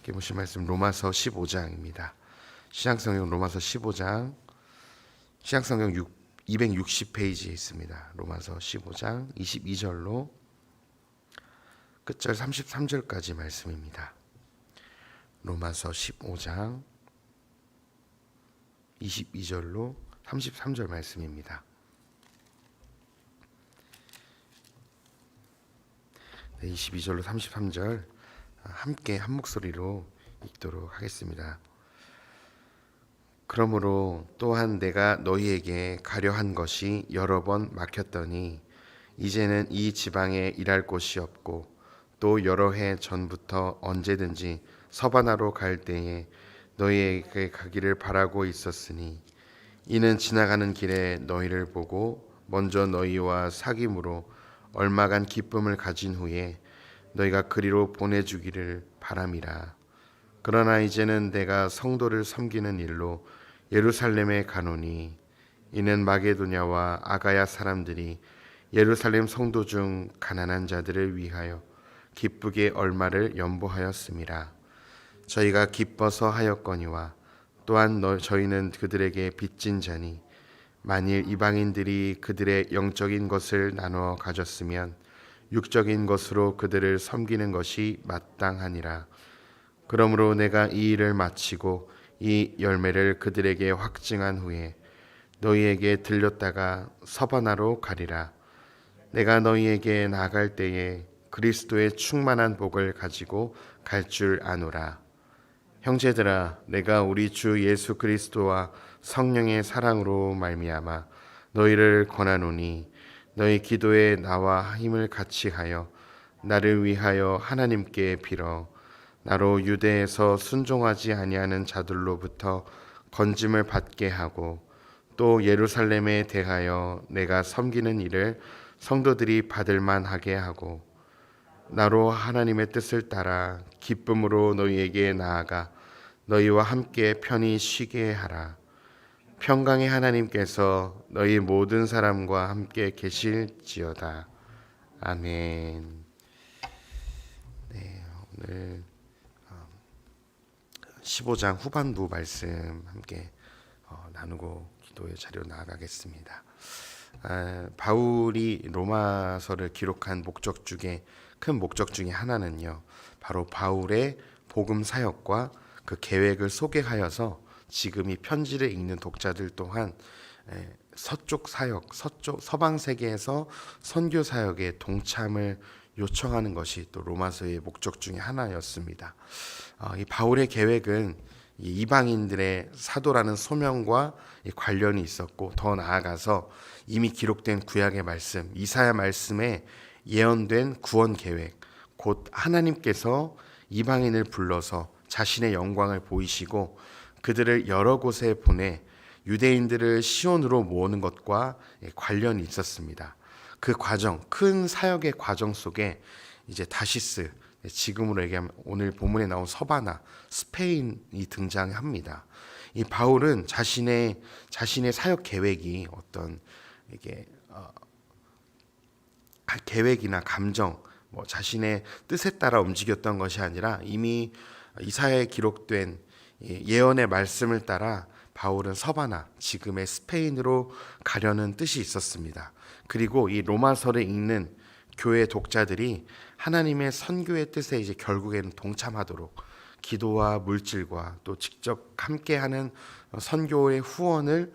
함께 보실 말씀 로마서 15장입니다. 신약성경 로마서 15장, 신약성경 260페이지에 있습니다. 로마서 15장 22절로 끝절 33절까지 말씀입니다. 로마서 15장 22절로 33절 말씀입니다. 22절로 33절 함께 한 목소리로 읽도록 하겠습니다. 그러므로 또한 내가 너희에게 가려 한 것이 여러 번 막혔더니 이제는 이 지방에 일할 곳이 없고 또 여러 해 전부터 언제든지 서바나로 갈 때에 너희에게 가기를 바라고 있었으니 이는 지나가는 길에 너희를 보고 먼저 너희와 사귐으로 얼마간 기쁨을 가진 후에 너희가 그리로 보내주기를 바람이라. 그러나 이제는 내가 성도를 섬기는 일로 예루살렘에 가노니 이는 마게도냐와 아가야 사람들이 예루살렘 성도 중 가난한 자들을 위하여 기쁘게 얼마를 연보하였음이라. 저희가 기뻐서 하였거니와 또한 저희는 그들에게 빚진 자니 만일 이방인들이 그들의 영적인 것을 나누어 가졌으면 육적인 것으로 그들을 섬기는 것이 마땅하니라. 그러므로 내가 이 일을 마치고 이 열매를 그들에게 확증한 후에 너희에게 들렸다가 서바나로 가리라. 내가 너희에게 나아갈 때에 그리스도의 충만한 복을 가지고 갈 줄 아노라. 형제들아, 내가 우리 주 예수 그리스도와 성령의 사랑으로 말미암아 너희를 권하노니 너희 기도에 나와 힘을 같이 하여 나를 위하여 하나님께 빌어 나로 유대에서 순종하지 아니하는 자들로부터 건짐을 받게 하고 또 예루살렘에 대하여 내가 섬기는 일을 성도들이 받을 만하게 하고 나로 하나님의 뜻을 따라 기쁨으로 너희에게 나아가 너희와 함께 편히 쉬게 하라. 평강의 하나님께서 너희 모든 사람과 함께 계실지어다. 아멘. 네, 오늘 15장 후반부 말씀 함께 나누고 기도의 자리로 나아가겠습니다. 바울이 로마서를 기록한 목적 중에 큰 목적 중에 하나는요, 바로 바울의 복음 사역과 그 계획을 소개하여서 지금 이 편지를 읽는 독자들 또한 서쪽 사역, 서방 세계에서 선교 사역에 동참을 요청하는 것이 또 로마서의 목적 중에 하나였습니다. 이 바울의 계획은 이 이방인들의 사도라는 소명과 관련이 있었고, 더 나아가서 이미 기록된 구약의 말씀, 이사야 말씀에 예언된 구원 계획, 곧 하나님께서 이방인을 불러서 자신의 영광을 보이시고 그들을 여러 곳에 보내 유대인들을 시온으로 모으는 것과 관련이 있었습니다. 그 과정, 큰 사역의 과정 속에 이제 다시스, 지금으로 얘기하면 오늘 본문에 나온 서바나, 스페인이 등장합니다. 이 바울은 자신의 사역 계획이 어떤 이게 계획이나 감정, 자신의 뜻에 따라 움직였던 것이 아니라 이미 이사야에 기록된 예언의 말씀을 따라 바울은 서바나, 지금의 스페인으로 가려는 뜻이 있었습니다. 그리고 이 로마서를 읽는 교회 독자들이 하나님의 선교의 뜻에 이제 결국에는 동참하도록 기도와 물질과 또 직접 함께하는 선교의 후원을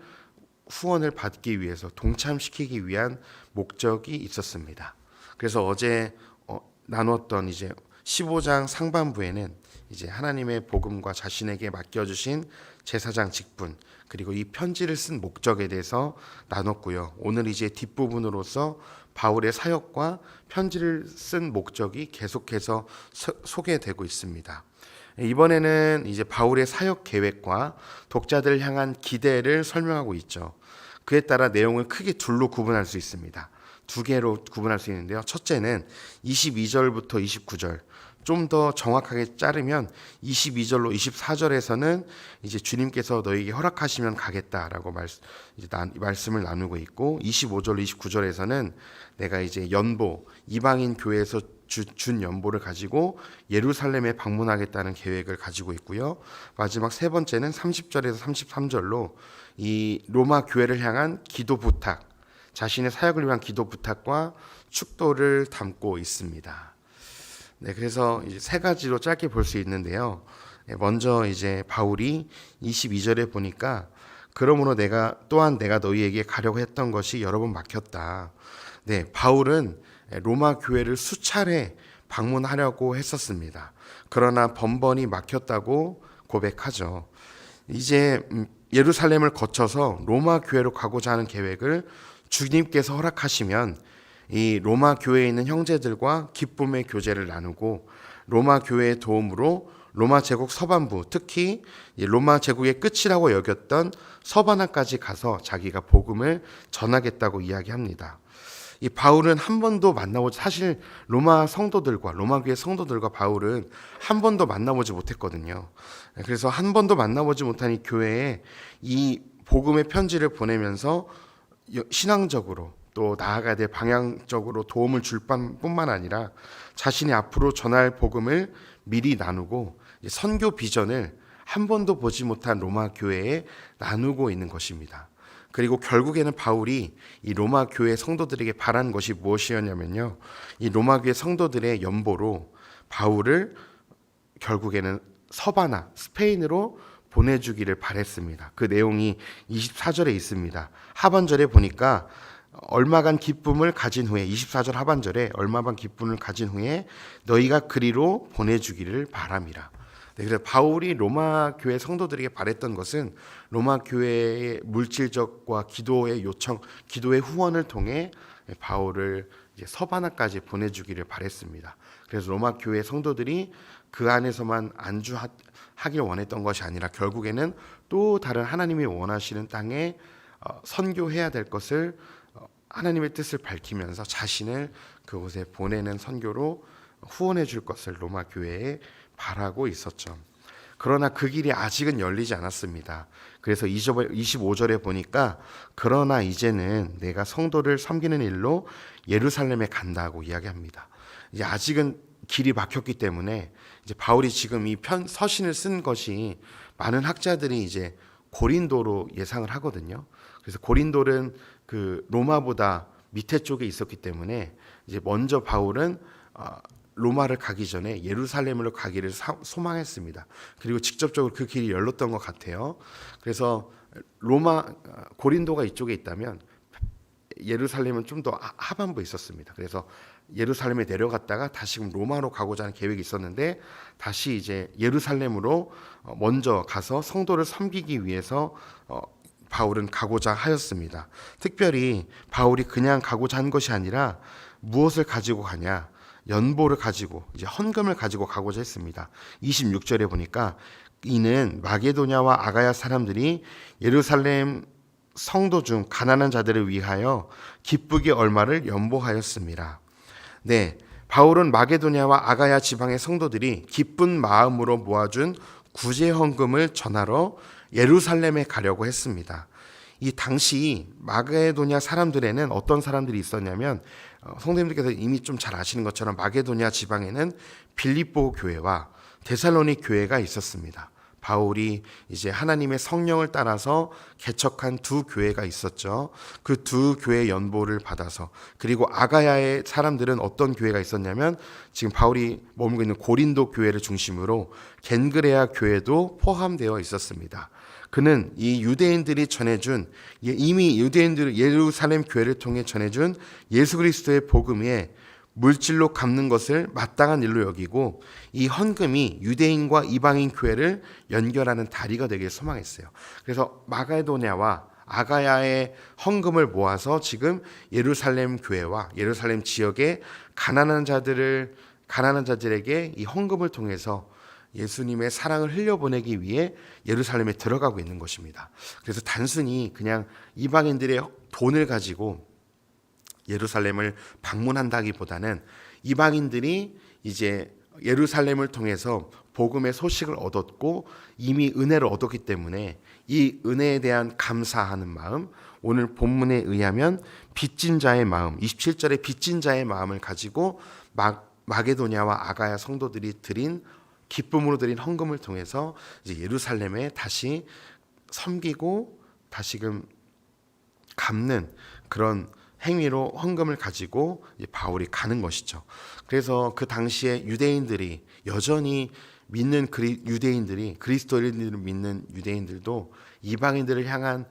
받기 위해서 동참시키기 위한 목적이 있었습니다. 그래서 어제 나눴던 이제 15장 상반부에는 이제 하나님의 복음과 자신에게 맡겨주신 제사장 직분, 그리고 이 편지를 쓴 목적에 대해서 나눴고요. 오늘 이제 뒷부분으로서 바울의 사역과 편지를 쓴 목적이 계속해서 소개되고 있습니다. 이번에는 이제 바울의 사역 계획과 독자들을 향한 기대를 설명하고 있죠. 그에 따라 내용을 크게 둘로 구분할 수 있습니다. 두 개로 구분할 수 있는데요. 첫째는 22절부터 29절, 좀 더 정확하게 자르면 22절로 24절에서는 이제 주님께서 너에게 허락하시면 가겠다라고 말씀을 나누고 있고, 25절로 29절에서는 내가 이제 연보, 이방인 교회에서 준 연보를 가지고 예루살렘에 방문하겠다는 계획을 가지고 있고요. 마지막 세 번째는 30절에서 33절로 이 로마 교회를 향한 기도 부탁, 자신의 사역을 위한 기도 부탁과 축도를 담고 있습니다. 네, 그래서 이제 세 가지로 짧게 볼 수 있는데요. 먼저 이제 바울이 22절에 보니까 그러므로 내가 너희에게 가려고 했던 것이 여러 번 막혔다. 네, 바울은 로마 교회를 수차례 방문하려고 했었습니다. 그러나 번번이 막혔다고 고백하죠. 이제 예루살렘을 거쳐서 로마 교회로 가고자 하는 계획을 주님께서 허락하시면 이 로마 교회에 있는 형제들과 기쁨의 교제를 나누고, 로마 교회의 도움으로 로마 제국 서반부, 특히 로마 제국의 끝이라고 여겼던 서바나까지 가서 자기가 복음을 전하겠다고 이야기합니다. 이 바울은 한 번도 만나보지, 사실 로마 교회 성도들과 바울은 한 번도 만나보지 못했거든요. 그래서 한 번도 만나보지 못한 이 교회에 이 복음의 편지를 보내면서 신앙적으로 또 나아가야 될 방향적으로 도움을 줄 뿐만 아니라 자신이 앞으로 전할 복음을 미리 나누고 선교 비전을 한 번도 보지 못한 로마 교회에 나누고 있는 것입니다. 그리고 결국에는 바울이 이 로마 교회 성도들에게 바란 것이 무엇이었냐면요, 이 로마 교회 성도들의 연보로 바울을 결국에는 서바나, 스페인으로 보내주기를 바랬습니다. 그 내용이 24절에 있습니다. 하반절에 보니까 얼마간 기쁨을 가진 후에, 24절 하반절에 얼마간 기쁨을 가진 후에 너희가 그리로 보내주기를 바람이라. 네, 그래서 바울이 로마 교회 성도들에게 바랬던 것은 로마 교회의 물질적과 기도의 요청, 기도의 후원을 통해 바울을 이제 서바나까지 보내주기를 바랬습니다. 그래서 로마 교회 성도들이 그 안에서만 안주하길 원했던 것이 아니라 결국에는 또 다른 하나님이 원하시는 땅에 선교해야 될 것을 하나님의 뜻을 밝히면서 자신을 그곳에 보내는 선교로 후원해 줄 것을 로마 교회에 바라고 있었죠. 그러나 그 길이 아직은 열리지 않았습니다. 그래서 25절에 보니까 그러나 이제는 내가 성도를 섬기는 일로 예루살렘에 간다고 이야기합니다. 이제 아직은 길이 막혔기 때문에 이제 바울이 지금 이 서신을 쓴 것이 많은 학자들이 이제 고린도로 예상을 하거든요. 그래서 고린도는 그 로마보다 밑에 쪽에 있었기 때문에 이제 먼저 바울은 로마를 가기 전에 예루살렘으로 가기를 소망했습니다. 그리고 직접적으로 그 길이 열렸던 것 같아요. 그래서 고린도가 이쪽에 있다면 예루살렘은 좀 더 하반부에 있었습니다. 그래서 예루살렘에 내려갔다가 다시금 로마로 가고자 하는 계획이 있었는데 다시 이제 예루살렘으로 먼저 가서 성도를 섬기기 위해서 바울은 가고자 하였습니다. 특별히 바울이 그냥 가고자 한 것이 아니라 무엇을 가지고 가냐? 연보를 가지고, 이제 헌금을 가지고 가고자 했습니다. 26절에 보니까 이는 마게도냐와 아가야 사람들이 예루살렘 성도 중 가난한 자들을 위하여 기쁘게 얼마를 연보하였습니다. 네, 바울은 마게도냐와 아가야 지방의 성도들이 기쁜 마음으로 모아준 구제 헌금을 전하러 예루살렘에 가려고 했습니다. 이 당시 마게도냐 사람들에는 어떤 사람들이 있었냐면 성도님들께서 이미 좀 잘 아시는 것처럼 마게도냐 지방에는 빌립보 교회와 데살로닉 교회가 있었습니다. 바울이 이제 하나님의 성령을 따라서 개척한 두 교회가 있었죠. 그 두 교회의 연보를 받아서, 그리고 아가야의 사람들은 어떤 교회가 있었냐면 지금 바울이 머물고 있는 고린도 교회를 중심으로 겐그레아 교회도 포함되어 있었습니다. 그는 이 유대인들이 전해준, 이미 유대인들 예루살렘 교회를 통해 전해준 예수 그리스도의 복음에 물질로 갚는 것을 마땅한 일로 여기고 이 헌금이 유대인과 이방인 교회를 연결하는 다리가 되길 소망했어요. 그래서 마게도냐와 아가야의 헌금을 모아서 지금 예루살렘 교회와 예루살렘 지역의 가난한 자들에게 이 헌금을 통해서 예수님의 사랑을 흘려보내기 위해 예루살렘에 들어가고 있는 것입니다. 그래서 단순히 그냥 이방인들의 돈을 가지고 예루살렘을 방문한다기보다는 이방인들이 이제 예루살렘을 통해서 복음의 소식을 얻었고 이미 은혜를 얻었기 때문에 이 은혜에 대한 감사하는 마음, 오늘 본문에 의하면 빚진 자의 마음, 27절에 빚진 자의 마음을 가지고 마게도냐와 아가야 성도들이 드린 기쁨으로 드린 헌금을 통해서 이제 예루살렘에 다시 섬기고 다시금 갚는 그런 행위로 헌금을 가지고 바울이 가는 것이죠. 그래서 그 당시에 유대인들이 여전히 믿는 유대인들이 그리스도인들을 믿는 유대인들도 이방인들을 향한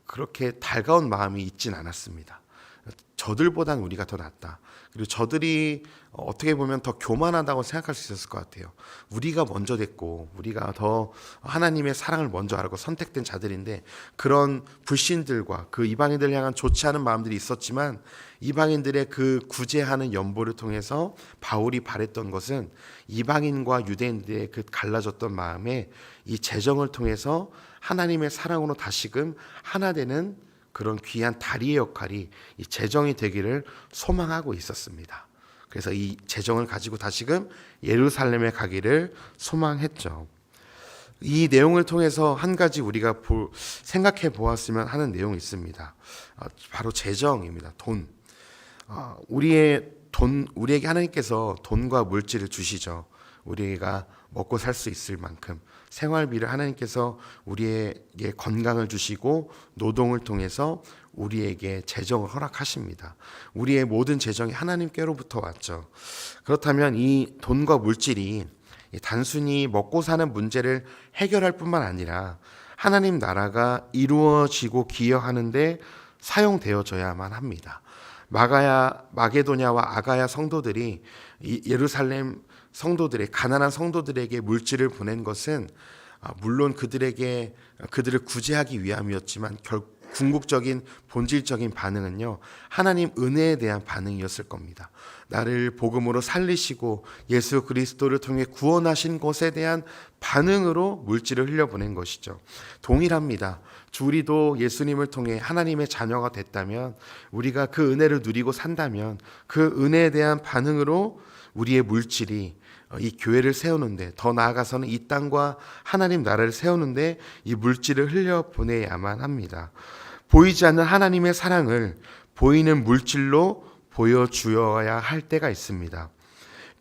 그렇게 달가운 마음이 있진 않았습니다. 저들보단 우리가 더 낫다. 그리고 저들이 어떻게 보면 더 교만하다고 생각할 수 있었을 것 같아요. 우리가 먼저 됐고 우리가 더 하나님의 사랑을 먼저 알고 선택된 자들인데 그런 불신들과 그 이방인들을 향한 좋지 않은 마음들이 있었지만 이방인들의 그 구제하는 연보를 통해서 바울이 바랬던 것은 이방인과 유대인들의 그 갈라졌던 마음에 이 재정을 통해서 하나님의 사랑으로 다시금 하나 되는 그런 귀한 다리의 역할이 이 재정이 되기를 소망하고 있었습니다. 그래서 이 재정을 가지고 다시금 예루살렘에 가기를 소망했죠. 이 내용을 통해서 한 가지 우리가 생각해 보았으면 하는 내용이 있습니다. 바로 재정입니다. 돈. 우리에게 하나님께서 돈과 물질을 주시죠. 우리가 먹고 살 수 있을 만큼 생활비를 하나님께서 우리에게 건강을 주시고 노동을 통해서 우리에게 재정을 허락하십니다. 우리의 모든 재정이 하나님께로부터 왔죠. 그렇다면 이 돈과 물질이 단순히 먹고 사는 문제를 해결할 뿐만 아니라 하나님 나라가 이루어지고 기여하는데 사용되어져야만 합니다. 마게도냐와 아가야 성도들이 예루살렘 성도들의 가난한 성도들에게 물질을 보낸 것은 물론 그들을 구제하기 위함이었지만 궁극적인 본질적인 반응은요 하나님 은혜에 대한 반응이었을 겁니다. 나를 복음으로 살리시고 예수 그리스도를 통해 구원하신 것에 대한 반응으로 물질을 흘려보낸 것이죠. 동일합니다. 우리도 예수님을 통해 하나님의 자녀가 됐다면 우리가 그 은혜를 누리고 산다면 그 은혜에 대한 반응으로 우리의 물질이 이 교회를 세우는데 더 나아가서는 이 땅과 하나님 나라를 세우는데 이 물질을 흘려보내야만 합니다. 보이지 않는 하나님의 사랑을 보이는 물질로 보여주어야 할 때가 있습니다.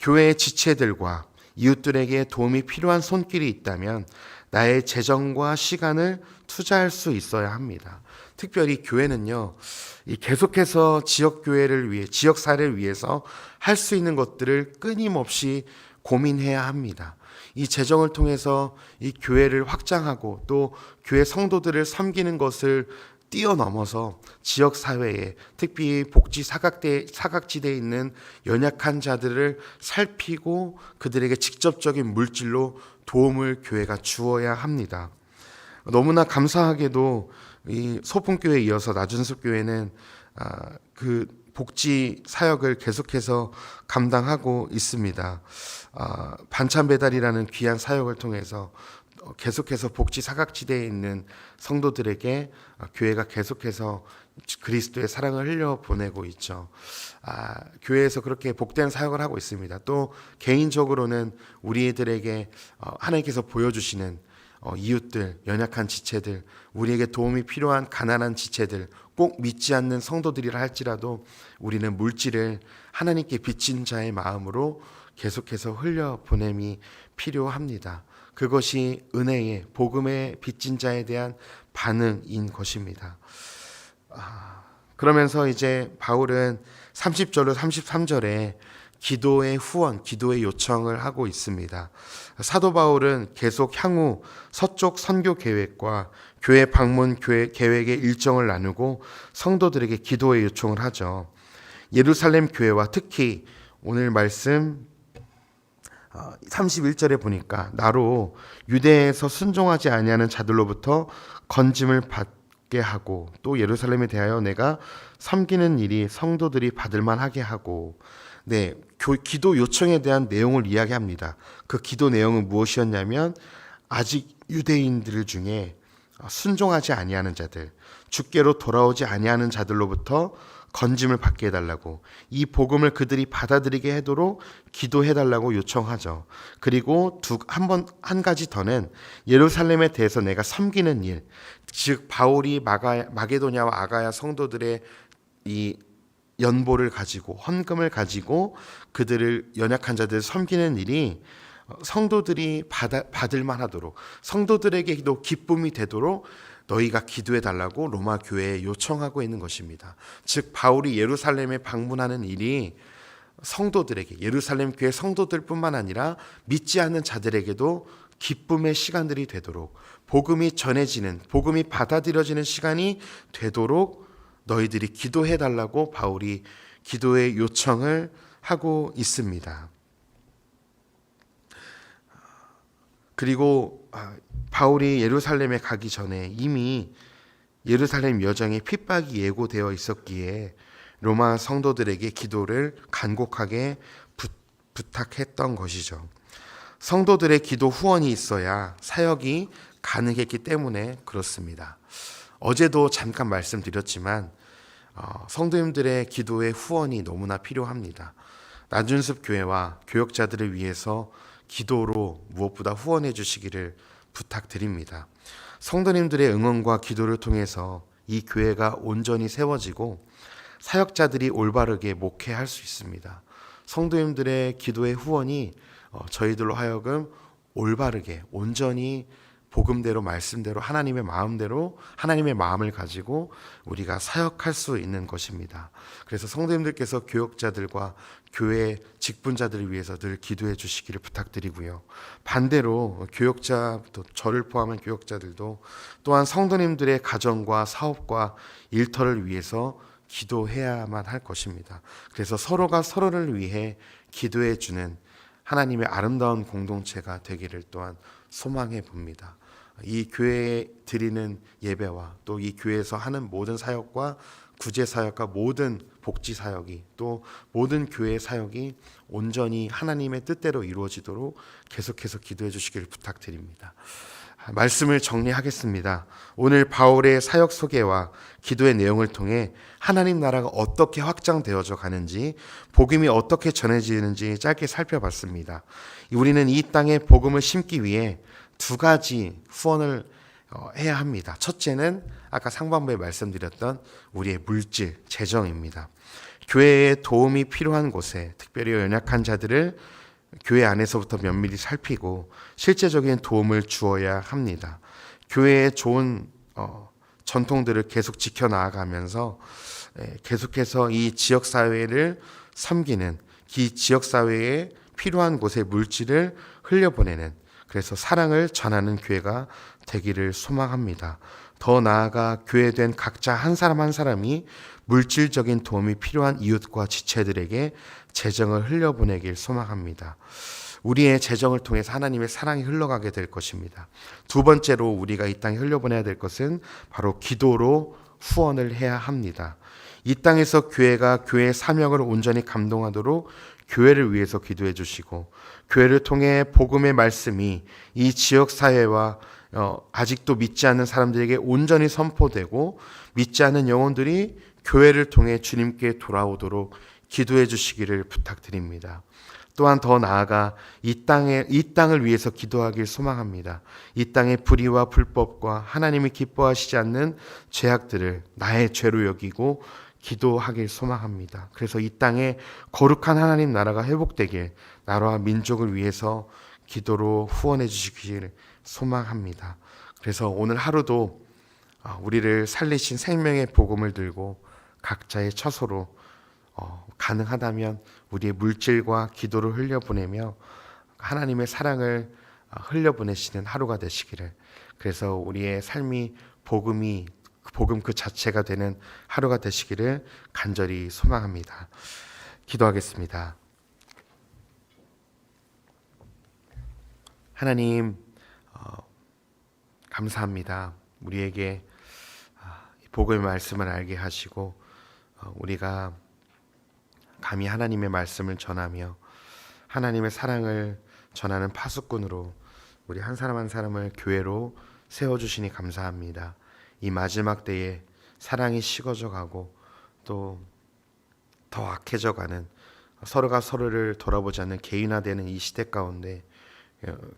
교회의 지체들과 이웃들에게 도움이 필요한 손길이 있다면 나의 재정과 시간을 투자할 수 있어야 합니다. 특별히 교회는요, 계속해서 지역교회를 위해, 지역사회를 위해서 할 수 있는 것들을 끊임없이 고민해야 합니다. 이 재정을 통해서 이 교회를 확장하고 또 교회 성도들을 섬기는 것을 뛰어넘어서 지역사회에 특히 복지 사각지대에 있는 연약한 자들을 살피고 그들에게 직접적인 물질로 도움을 교회가 주어야 합니다. 너무나 감사하게도 이 소풍교회에 이어서 나준습교회는 그 복지 사역을 계속해서 감당하고 있습니다. 반찬 배달이라는 귀한 사역을 통해서 계속해서 복지 사각지대에 있는 성도들에게 교회가 계속해서 그리스도의 사랑을 흘려보내고 있죠. 교회에서 그렇게 복된 사역을 하고 있습니다. 또 개인적으로는 우리들에게 하나님께서 보여주시는 이웃들, 연약한 지체들, 우리에게 도움이 필요한 가난한 지체들, 꼭 믿지 않는 성도들이라 할지라도 우리는 물질을 하나님께 빚진 자의 마음으로 계속해서 흘려보냄이 필요합니다. 그것이 은혜의 복음의 빚진 자에 대한 반응인 것입니다. 그러면서 이제 바울은 30절로 33절에 기도의 후원, 기도의 요청을 하고 있습니다. 사도 바울은 계속 향후 서쪽 선교 계획과 교회 방문 계획의 일정을 나누고 성도들에게 기도의 요청을 하죠. 예루살렘 교회와 특히 오늘 말씀 31절에 보니까 나로 유대에서 순종하지 아니하는 자들로부터 건짐을 받게 하고 또 예루살렘에 대하여 내가 섬기는 일이 성도들이 받을 만하게 하고 기도 요청에 대한 내용을 이야기합니다. 그 기도 내용은 무엇이었냐면 아직 유대인들 중에 순종하지 아니하는 자들, 주께로 돌아오지 아니하는 자들로부터 건짐을 받게 해달라고, 이 복음을 그들이 받아들이게 하도록 기도해달라고 요청하죠. 그리고 한 가지 더는 예루살렘에 대해서 내가 섬기는 일, 즉 바울이 마게도냐와 아가야 성도들의 이 연보를 가지고 헌금을 가지고 그들을 연약한 자들을 섬기는 일이 성도들이 받을 만하도록, 성도들에게도 기쁨이 되도록 너희가 기도해 달라고 로마 교회에 요청하고 있는 것입니다. 즉 바울이 예루살렘에 방문하는 일이 성도들에게, 예루살렘 교회 성도들뿐만 아니라 믿지 않는 자들에게도 기쁨의 시간들이 되도록, 복음이 전해지는, 복음이 받아들여지는 시간이 되도록 너희들이 기도해 달라고 바울이 기도의 요청을 하고 있습니다. 그리고 바울이 예루살렘에 가기 전에 이미 예루살렘 여정에 핍박이 예고되어 있었기에 로마 성도들에게 기도를 간곡하게 부탁했던 것이죠. 성도들의 기도 후원이 있어야 사역이 가능했기 때문에 그렇습니다. 어제도 잠깐 말씀드렸지만 성도님들의 기도의 후원이 너무나 필요합니다. 나준습 교회와 교역자들을 위해서 기도로 무엇보다 후원해 주시기를 부탁드립니다. 성도님들의 응원과 기도를 통해서 이 교회가 온전히 세워지고 사역자들이 올바르게 목회할 수 있습니다. 성도님들의 기도의 후원이 저희들로 하여금 올바르게 온전히 복음대로, 말씀대로, 하나님의 마음대로, 하나님의 마음을 가지고 우리가 사역할 수 있는 것입니다. 그래서 성도님들께서 교역자들과 교회 직분자들을 위해서 늘 기도해 주시기를 부탁드리고요. 반대로 교역자, 또 저를 포함한 교역자들도 또한 성도님들의 가정과 사업과 일터를 위해서 기도해야만 할 것입니다. 그래서 서로가 서로를 위해 기도해 주는 하나님의 아름다운 공동체가 되기를 또한 소망해 봅니다. 이 교회에 드리는 예배와 또 이 교회에서 하는 모든 사역과 구제 사역과 모든 복지 사역이, 또 모든 교회 사역이 온전히 하나님의 뜻대로 이루어지도록 계속해서 기도해 주시기를 부탁드립니다. 말씀을 정리하겠습니다. 오늘 바울의 사역 소개와 기도의 내용을 통해 하나님 나라가 어떻게 확장되어져 가는지, 복음이 어떻게 전해지는지 짧게 살펴봤습니다. 우리는 이 땅에 복음을 심기 위해 두 가지 후원을 해야 합니다. 첫째는 아까 상반부에 말씀드렸던 우리의 물질, 재정입니다. 교회에 도움이 필요한 곳에, 특별히 연약한 자들을 교회 안에서부터 면밀히 살피고 실제적인 도움을 주어야 합니다. 교회의 좋은 전통들을 계속 지켜나가면서 계속해서 이 지역사회를 섬기는, 이 지역사회에 필요한 곳에 물질을 흘려보내는, 그래서 사랑을 전하는 교회가 되기를 소망합니다. 더 나아가 교회된 각자 한 사람 한 사람이 물질적인 도움이 필요한 이웃과 지체들에게 재정을 흘려보내길 소망합니다. 우리의 재정을 통해서 하나님의 사랑이 흘러가게 될 것입니다. 두 번째로 우리가 이 땅에 흘려보내야 될 것은 바로 기도로 후원을 해야 합니다. 이 땅에서 교회가 교회의 사명을 온전히 감동하도록 교회를 위해서 기도해 주시고, 교회를 통해 복음의 말씀이 이 지역 사회와 아직도 믿지 않는 사람들에게 온전히 선포되고, 믿지 않는 영혼들이 교회를 통해 주님께 돌아오도록 기도해 주시기를 부탁드립니다. 또한 더 나아가 이 땅을 위해서 기도하길 소망합니다. 이 땅의 불의와 불법과 하나님이 기뻐하시지 않는 죄악들을 나의 죄로 여기고 기도하길 소망합니다. 그래서 이 땅에 거룩한 하나님 나라가 회복되길, 나라와 민족을 위해서 기도로 후원해 주시길 소망합니다. 그래서 오늘 하루도 우리를 살리신 생명의 복음을 들고 각자의 처소로 가능하다면 우리의 물질과 기도를 흘려보내며 하나님의 사랑을 흘려보내시는 하루가 되시기를, 그래서 우리의 삶이 복음 그 자체가 되는 하루가 되시기를 간절히 소망합니다. 기도하겠습니다. 하나님, 감사합니다. 우리에게 복음의 말씀을 알게 하시고 우리가 감히 하나님의 말씀을 전하며 하나님의 사랑을 전하는 파수꾼으로 우리 한 사람 한 사람을 교회로 세워주시니 감사합니다. 이 마지막 때에 사랑이 식어져 가고 또 더 악해져가는, 서로가 서로를 돌아보지 않는 개인화되는 이 시대 가운데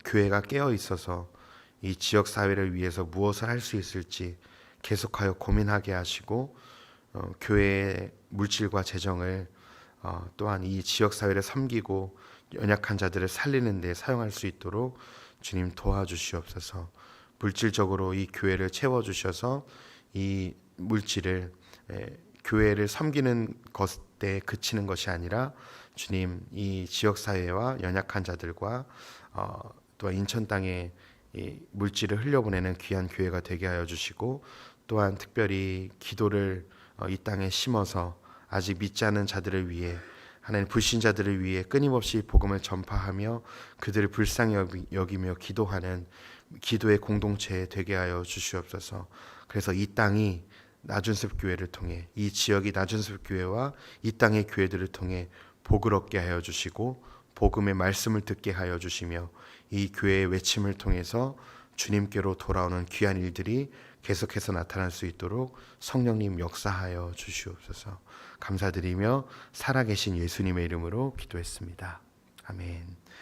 교회가 깨어 있어서 이 지역 사회를 위해서 무엇을 할 수 있을지 계속하여 고민하게 하시고, 교회의 물질과 재정을 또한 이 지역 사회를 섬기고 연약한 자들을 살리는 데 사용할 수 있도록 주님 도와주시옵소서. 물질적으로 이 교회를 채워 주셔서 이 물질을 교회를 섬기는 것에 그치는 것이 아니라 주님, 이 지역 사회와 연약한 자들과 또 인천 땅에 이 물질을 흘려보내는 귀한 교회가 되게 하여 주시고, 또한 특별히 기도를 이 땅에 심어서 아직 믿지 않은 자들을 위해, 하나님 불신자들을 위해 끊임없이 복음을 전파하며 그들을 불쌍히 여기며 기도하는 기도의 공동체 되게 하여 주시옵소서. 그래서 이 땅이 나준습 교회를 통해, 이 지역이 나준습 교회와 이 땅의 교회들을 통해 복을 얻게 하여 주시고 복음의 말씀을 듣게 하여 주시며, 이 교회의 외침을 통해서 주님께로 돌아오는 귀한 일들이 계속해서 나타날 수 있도록 성령님 역사하여 주시옵소서. 감사드리며 살아계신 예수님의 이름으로 기도했습니다. 아멘.